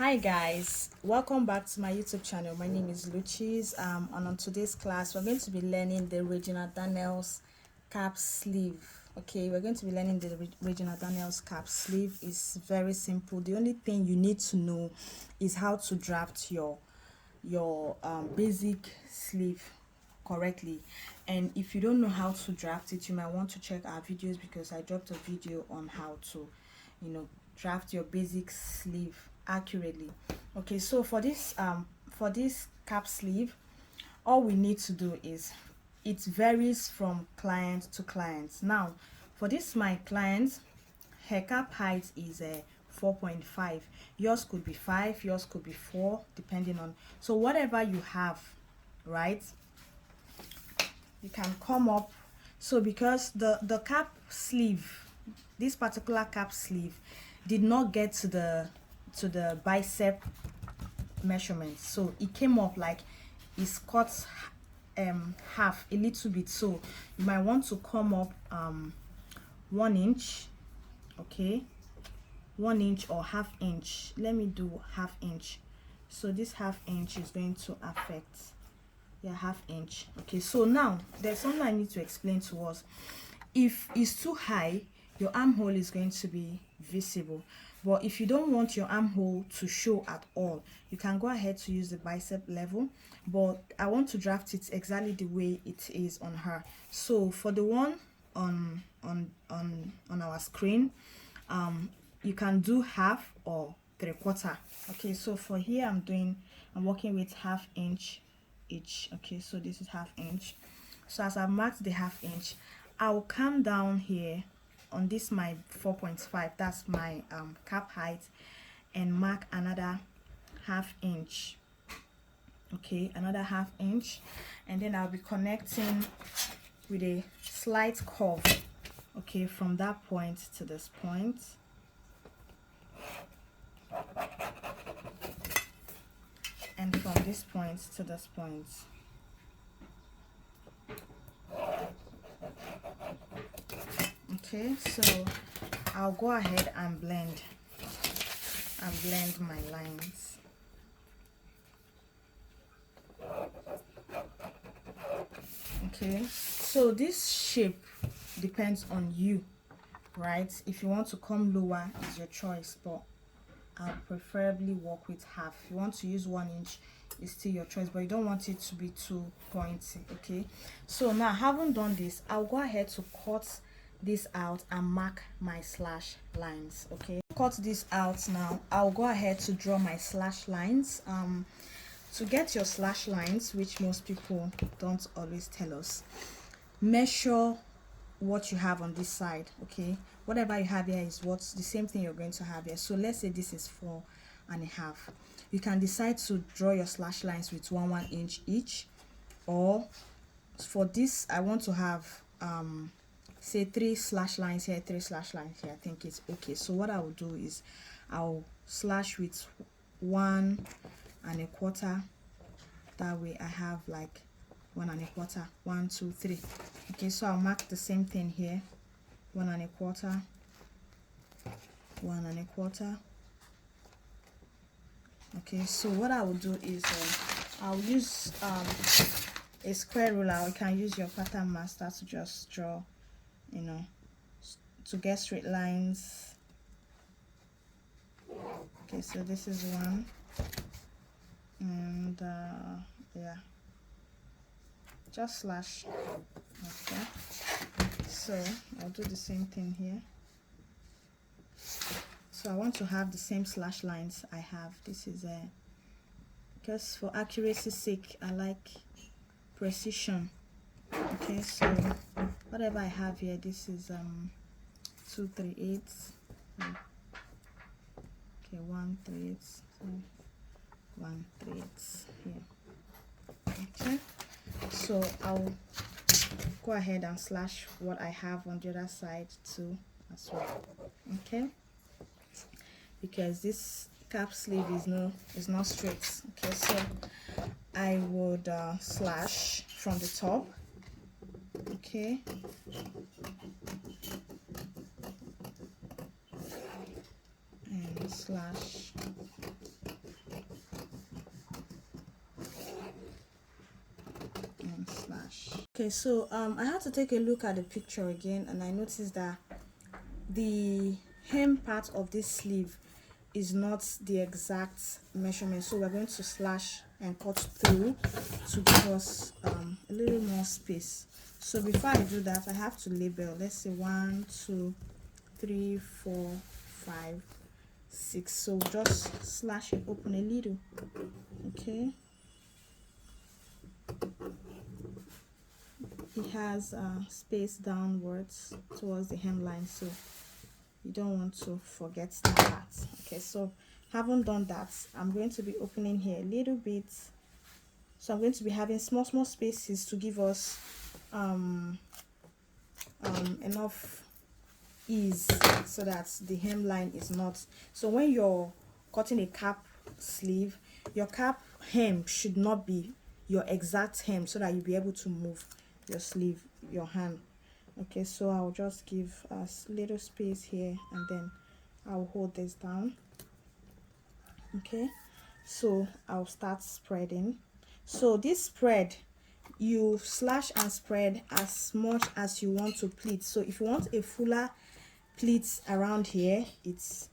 Hi guys, welcome back to my YouTube channel. My name is Luchis. And on today's class we're going to be learning the Regina Daniels cap sleeve. Okay, we're going to be learning the Regina Daniels cap sleeve. Is very simple. The only thing you need to know is how to draft your basic sleeve correctly. And if you don't know how to draft it, you might want to check our videos, because I dropped a video on how to draft your basic sleeve accurately. Okay, so for this cap sleeve, all we need to do is, it varies from client to client. Now for this my client, her cap height is a 4.5. Yours could be 5, yours could be 4, depending on, so whatever you have, right, you can come up. So because the cap sleeve, this particular cap sleeve did not get to the bicep measurement, so it came up like it's cut half a little bit. So you might want to come up 1 inch. Okay, 1 inch or half inch. Let me do half inch. So this half inch is going to affect, yeah, half inch. Okay, so now there's something I need to explain to us. If it's too high, your armhole is going to be visible. But if you don't want your armhole to show at all, you can go ahead to use the bicep level. But I want to draft it exactly the way it is on her. So for the one on our screen, you can do half or 3/4. Okay, so for here I'm working with half inch each. Okay, so this is half inch. So as I marked the half inch, I'll come down here on this my 4.5, that's my cap height, and mark another half inch. Okay, another half inch, and then I'll be connecting with a slight curve. Okay, from that point to this point. And from this point to this point. Okay, so I'll go ahead and blend my lines. Okay, so this shape depends on you, right? If you want to come lower, is your choice, but I'll preferably work with half. If you want to use 1 inch, it's still your choice, but you don't want it to be too pointy. Okay, so now having done this, I'll go ahead to cut this out and mark my slash lines. Okay, cut this out. Now I'll go ahead to draw my slash lines. To get your slash lines, which most people don't always tell us, measure what you have on this side. Okay, whatever you have here is what's the same thing you're going to have here. So let's say this is 4.5. You can decide to draw your slash lines with 1 inch each, or for this I want to have say 3 slash lines here, 3 slash lines here. I think it's okay. So what I will do is I'll slash with 1.25. that way I have like 1.25, 1, 2, 3. Okay, so I'll mark the same thing here, 1.25, 1.25. Okay, so what I will do is I'll use a square ruler. You can use your pattern master to just draw, to get straight lines. Okay, so this is 1, and yeah, just slash. Okay, so I'll do the same thing here. So I want to have the same slash lines I have. This is because for accuracy's sake I like precision. Okay, so whatever I have here, this is 2 3/8. Okay, 1 3/8, so 1 3/8 here. Okay, so I'll go ahead and slash what I have on the other side too as well. Okay, because this cap sleeve is not straight. Okay, so I would slash from the top. Okay, and slash Okay, so I had to take a look at the picture again, and I noticed that the hem part of this sleeve is not the exact measurement, so we're going to slash and cut through to give us a little more space. So before I do that, I have to label. Let's say 1 2 3 4 5 6. So just slash it open a little. Okay, it has space downwards towards the hemline, so you don't want to forget that part. Okay, so having done that, I'm going to be opening here a little bit. So I'm going to be having small spaces to give us enough ease so that the hemline is not. So when you're cutting a cap sleeve, your cap hem should not be your exact hem, so that you'll be able to move your sleeve, your hand. Okay, so I'll just give us little space here, and then I'll hold this down. Okay, so I'll start spreading. So this spread, you slash and spread as much as you want to pleat. So if you want a fuller pleat around here, it's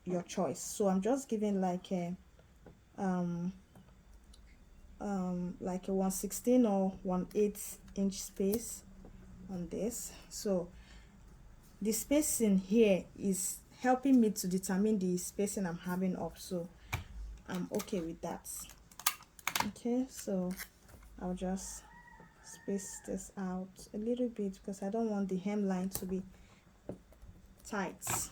your choice. So I'm just giving like a 1/16 or 1/8 inch space on this. So the spacing here is helping me to determine the spacing I'm having up, so I'm okay with that. Okay, so I'll just space this out a little bit because I don't want the hemline to be tight.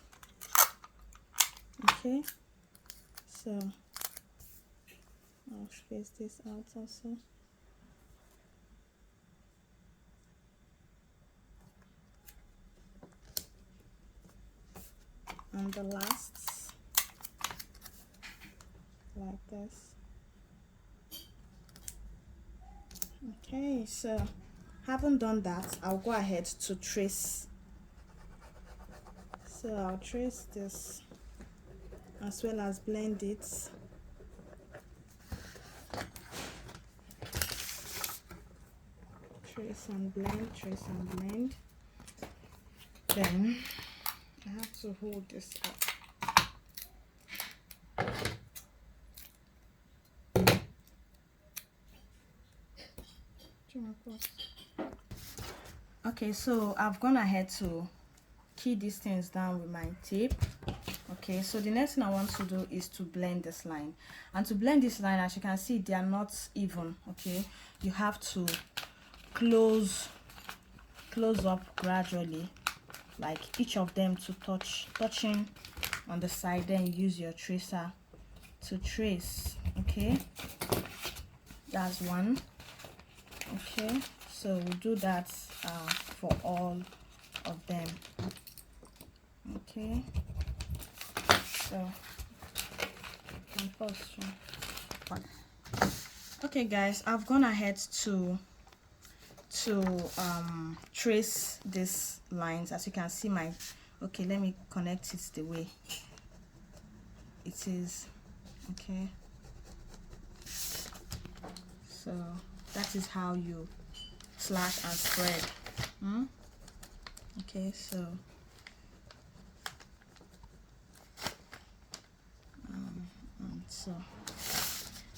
Okay, so I'll space this out also. And the last, like this. Okay, so having done that, I'll go ahead to trace. So I'll trace this as well as blend it. Trace and blend, trace and blend. Then I have to hold this up. Okay, so I've gone ahead to key these things down with my tape. Okay, so the next thing I want to do is to blend this line, and to blend this line, as you can see, they are not even. Okay, you have to close up gradually, like each of them to touching on the side, then use your tracer to trace. Okay, that's one. Okay, so we'll do that for all of them. Okay, so okay guys, I've gone ahead to trace these lines. As you can see, okay, let me connect it the way it is. Okay, so that is how you slash and spread. Okay, so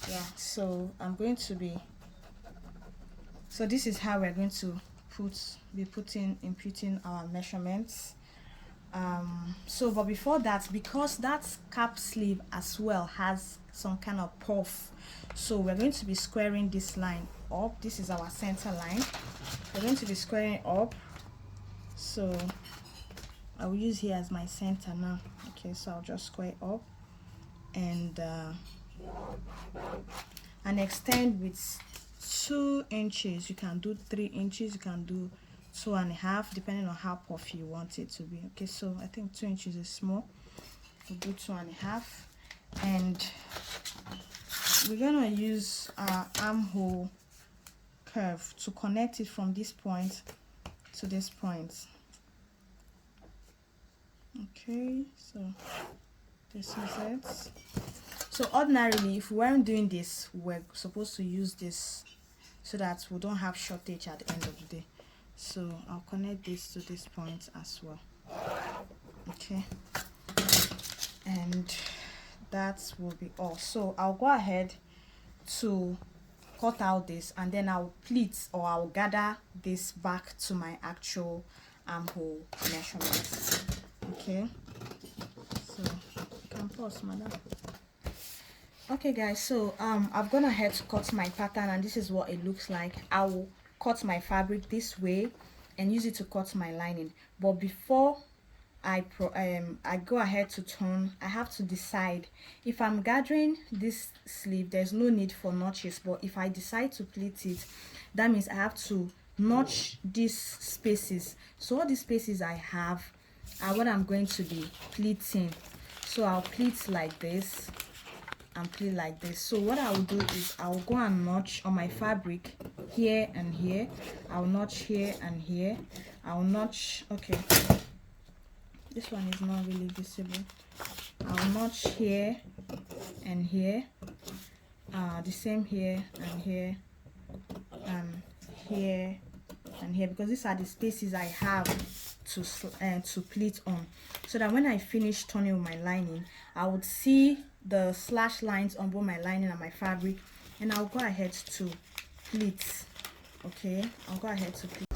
yeah, so I'm going to be, so this is how we're going to be inputting our measurements. So but before that, because that cap sleeve as well has some kind of puff, so we're going to be squaring this line up. This is our center line. We're going to be squaring it up, so I will use here as my center now. Okay, so I'll just square up and extend with 2 inches. You can do 3 inches, you can do 2.5, depending on how puffy you want it to be. Okay, so I think 2 inches is small. We'll do 2.5, and we're gonna use our armhole curve to connect it from this point to this point. Okay, so this is it. So ordinarily, if we weren't doing this, we're supposed to use this so that we don't have shortage at the end of the day. So I'll connect this to this point as well. Okay, and that will be all. So I'll go ahead to cut out this, and then I'll pleat, or I'll gather this back to my actual armhole measurements. Okay, so you can pause, madam. Okay guys, so I've gone ahead to cut my pattern, and this is what it looks like. I will cut my fabric this way and use it to cut my lining. But before I go ahead to turn, I have to decide if I'm gathering this sleeve. There's no need for notches, but if I decide to pleat it, that means I have to notch these spaces. So all these spaces I have are what I'm going to be pleating. So I'll pleat like this and pleat like this. So what I will do is I'll go and notch on my fabric here and here. I'll notch here and here. I'll notch, okay, this one is not really visible. I'll notch here and here, the same here and here, and here and here, because these are the spaces I have to pleat on, so that when I finish turning with my lining, I would see the slash lines on both my lining and my fabric, and I'll go ahead to pleat. Okay, I'll go ahead to pleat.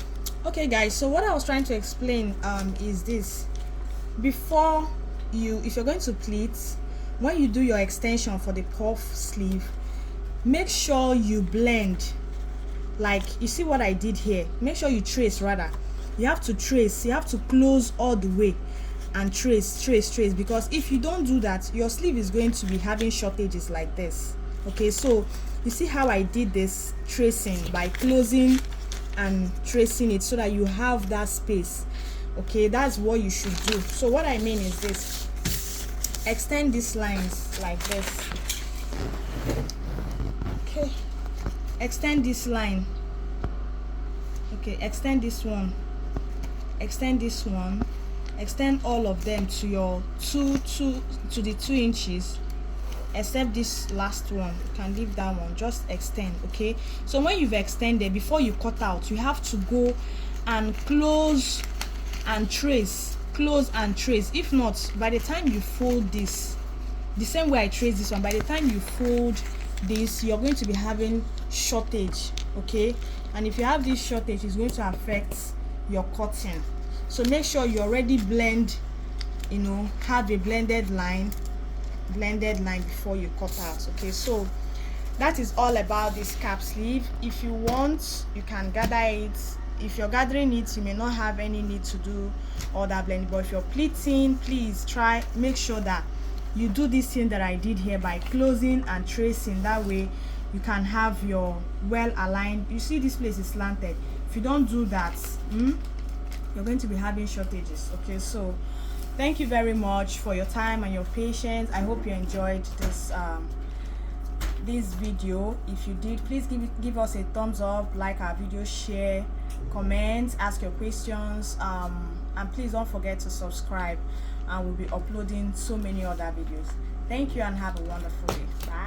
Okay guys, so what I was trying to explain is this. Before if you're going to pleat, when you do your extension for the puff sleeve, make sure you blend. Like, you see what I did here, make sure you trace. Rather, you have to trace, you have to close all the way and trace, because if you don't do that, your sleeve is going to be having shortages like this. Okay, so you see how I did this tracing by closing and tracing it, so that you have that space. Okay, that's what you should do. So what I mean is this: extend these lines like this. Okay, extend this line. Okay, extend this one, extend this one, extend all of them to your to the 2 inches, except this last one. You can leave that one, just extend. Okay, so when you've extended, before you cut out, you have to go and close and trace, close and trace. If not, by the time you fold this, the same way I trace this one, by the time you fold this, you're going to be having shortage. Okay, and if you have this shortage, it's going to affect your cutting. So make sure you already blend, you know, have a blended line before you cut out. Okay, so that is all about this cap sleeve. If you want, you can gather it. If you're gathering it, you may not have any need to do all that blending, but if you're pleating, please make sure that you do this thing that I did here by closing and tracing. That way you can have your well aligned. You see this place is slanted. If you don't do that, you're going to be having shortages. Okay, so thank you very much for your time and your patience. I hope you enjoyed this video. If you did, please give us a thumbs up, like our video, share, comment, ask your questions, and please don't forget to subscribe, and we'll be uploading so many other videos. Thank you and have a wonderful day. Bye.